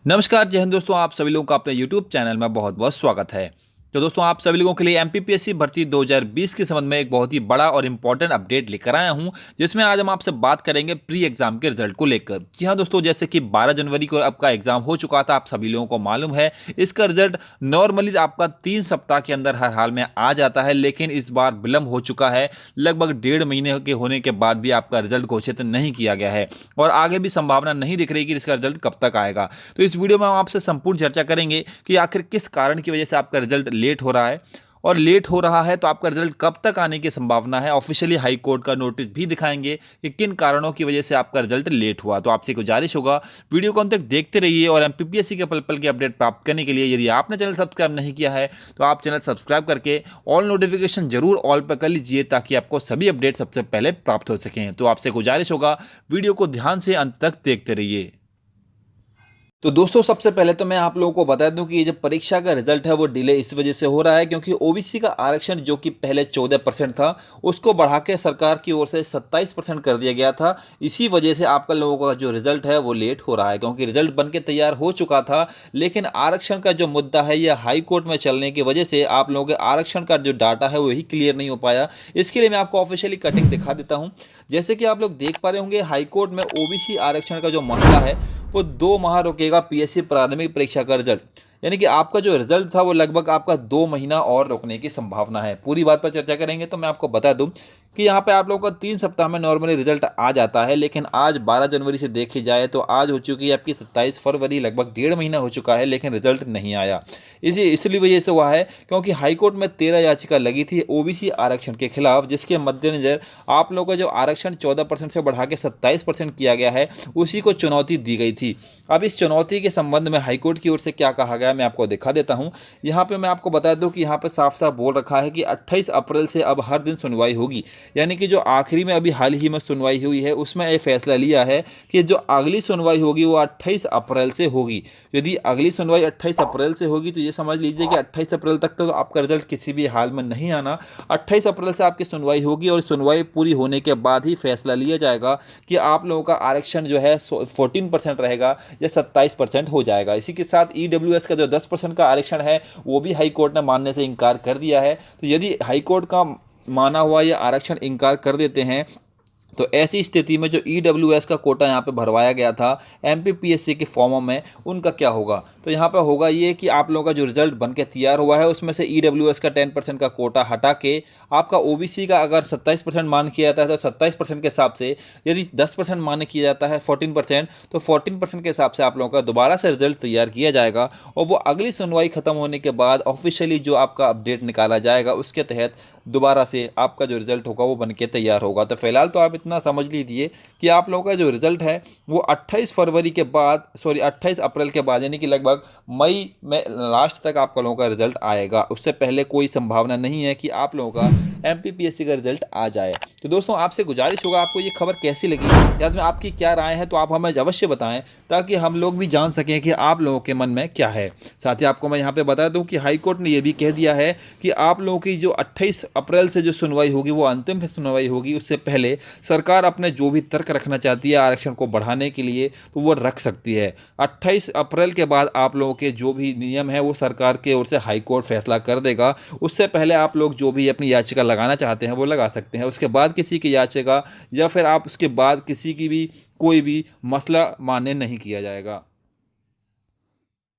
नमस्कार जय हिंद दोस्तों, आप सभी लोगों का अपने YouTube चैनल में बहुत बहुत स्वागत है। तो दोस्तों, आप सभी लोगों के लिए एमपीपीएससी भर्ती 2020 के संबंध में एक बहुत ही बड़ा और इंपॉर्टेंट अपडेट लेकर आया हूं, जिसमें आज हम आपसे बात करेंगे प्री एग्जाम के रिजल्ट को लेकर। जी हां दोस्तों, जैसे कि 12 जनवरी को आपका एग्जाम हो चुका था, आप सभी लोगों को मालूम है। इसका रिजल्ट नॉर्मली आपका 3 सप्ताह के अंदर हर हाल में आ जाता है, लेकिन इस बार विलंब हो चुका है। लगभग 1.5 महीने के होने के बाद भी आपका रिजल्ट घोषित नहीं किया गया है और आगे भी संभावना नहीं दिख रही कि इसका रिजल्ट कब तक आएगा। तो इस वीडियो में हम आपसे संपूर्ण चर्चा करेंगे कि आखिर किस कारण की वजह से आपका रिजल्ट लेट हो रहा है, और लेट हो रहा है तो आपका रिजल्ट कब तक आने की संभावना है। ऑफिशियली हाई कोर्ट का नोटिस भी दिखाएंगे कि किन कारणों की वजह से आपका रिजल्ट लेट हुआ। तो आपसे गुजारिश होगा, वीडियो को अंत तक देखते रहिए और एमपीपीएससी के पल पल की अपडेट प्राप्त करने के लिए यदि आपने चैनल सब्सक्राइब नहीं किया है तो आप चैनल सब्सक्राइब करके ऑल नोटिफिकेशन जरूर ऑल पर कर लीजिए, ताकि आपको सभी अपडेट सबसे पहले प्राप्त हो सकें। तो आपसे गुजारिश होगा, वीडियो को ध्यान से अंत तक देखते रहिए। तो दोस्तों, सबसे पहले तो मैं आप लोगों को बता दूं कि ये जो परीक्षा का रिजल्ट है वो डिले इस वजह से हो रहा है क्योंकि ओबीसी का आरक्षण जो कि पहले 14% था, उसको बढ़ा के सरकार की ओर से 27% कर दिया गया था। इसी वजह से आपका लोगों का जो रिजल्ट है वो लेट हो रहा है, क्योंकि रिजल्ट बन के तैयार हो चुका था, लेकिन आरक्षण का जो मुद्दा है यह हाई कोर्ट में चलने की वजह से आप लोगों के आरक्षण का जो डाटा है वही क्लियर नहीं हो पाया। इसके लिए मैं आपको ऑफिशियली कटिंग दिखा देता हूँ। जैसे कि आप लोग देख पा रहे होंगे, हाई कोर्ट में ओबीसी आरक्षण का जो मसला है वो 2 माह रुकेगा पीएससी प्रारंभिक परीक्षा का रिजल्ट, यानी कि आपका जो रिजल्ट था वो लगभग आपका 2 महीना और रुकने की संभावना है। पूरी बात पर चर्चा करेंगे। तो मैं आपको बता दूं कि यहाँ पे आप लोगों का 3 सप्ताह में नॉर्मली रिजल्ट आ जाता है, लेकिन आज 12 जनवरी से देखी जाए तो आज हो चुकी है आपकी 27 फरवरी, लगभग 1.5 महीना हो चुका है, लेकिन रिजल्ट नहीं आया। इसलिए वजह से हुआ है क्योंकि हाईकोर्ट में 13 याचिका लगी थी ओबीसी आरक्षण के खिलाफ, जिसके मद्देनजर आप लोगों का जो आरक्षण 14% से बढ़ा के 27% किया गया है, उसी को चुनौती दी गई थी। अब इस चुनौती के संबंध में हाईकोर्ट की ओर से क्या कहा गया मैं आपको दिखा देता हूं। यहाँ पे मैं आपको बता दूं कि यहाँ पे साफ साफ बोल रखा है कि 28 अप्रैल से अब हर दिन सुनवाई होगी, यानी कि जो आखिरी में अभी हाल ही में सुनवाई हुई है उसमें यह फैसला लिया है कि जो अगली सुनवाई होगी वो 28 अप्रैल से होगी। यदि अगली सुनवाई 28 अप्रैल से होगी तो ये समझ लीजिए कि 28 अप्रैल तक तो आपका रिजल्ट किसी भी हाल में नहीं आना। 28 अप्रैल से आपकी सुनवाई होगी और सुनवाई पूरी होने के बाद ही फैसला लिया जाएगा कि आप लोगों का आरक्षण जो है 14% रहेगा या 27% हो जाएगा। इसी के साथ ईडब्ल्यूएस का जो 10% का आरक्षण है वो भी हाई कोर्ट ने मानने से इनकार कर दिया है। तो यदि हाई कोर्ट का माना हुआ ये आरक्षण इनकार कर देते हैं तो ऐसी स्थिति में जो ईडब्ल्यूएस का कोटा यहाँ पे भरवाया गया था एमपीपीएससी के फॉर्मों में, उनका क्या होगा। तो यहाँ पे होगा ये कि आप लोगों का जो रिजल्ट बन के तैयार हुआ है उसमें से ईडब्ल्यूएस का 10% का कोटा हटा के आपका ओबीसी का अगर 27% मान किया जाता है तो 27% के हिसाब से, यदि 10% मान किया जाता है 14%, तो 14% के हिसाब से आप लोगों का दोबारा से रिजल्ट तैयार किया जाएगा और वो अगली सुनवाई खत्म होने के बाद ऑफिशियली जो आपका अपडेट निकाला जाएगा उसके तहत दोबारा से आपका जो रिजल्ट होगा वो बन के तैयार होगा। तो फिलहाल तो आप इतना समझ लीजिए कि आप लोगों का जो रिजल्ट है वो 28 अप्रैल के बाद, यानी कि लगभग मई में लास्ट तक आप लोगों का रिजल्ट आएगा। उससे पहले कोई संभावना नहीं है कि आप लोगों का एमपीपीएससी का रिजल्ट आ जाए। तो दोस्तों, आपसे गुजारिश होगा, आपको ये खबर कैसी लगी या में आपकी क्या राय है तो आप हमें अवश्य बताएं, ताकि हम लोग भी जान सकें कि आप लोगों के मन में क्या है। साथ ही आपको मैं यहाँ पे बता दूं कि हाईकोर्ट ने यह भी कह दिया है कि आप लोगों की जो 28 अप्रैल से जो सुनवाई होगी वो अंतिम सुनवाई होगी। उससे पहले सरकार अपने जो भी तर्क रखना चाहती है आरक्षण को बढ़ाने के लिए तो वो रख सकती है। 28 अप्रैल के बाद आप लोगों के जो भी नियम है वो सरकार की ओर से हाई कोर्ट फैसला कर देगा। उससे पहले आप लोग जो भी अपनी याचिका लगाना चाहते हैं वो लगा सकते हैं। उसके बाद किसी की याचिका या फिर आप उसके बाद किसी की भी कोई भी मसला मान्य नहीं किया जाएगा।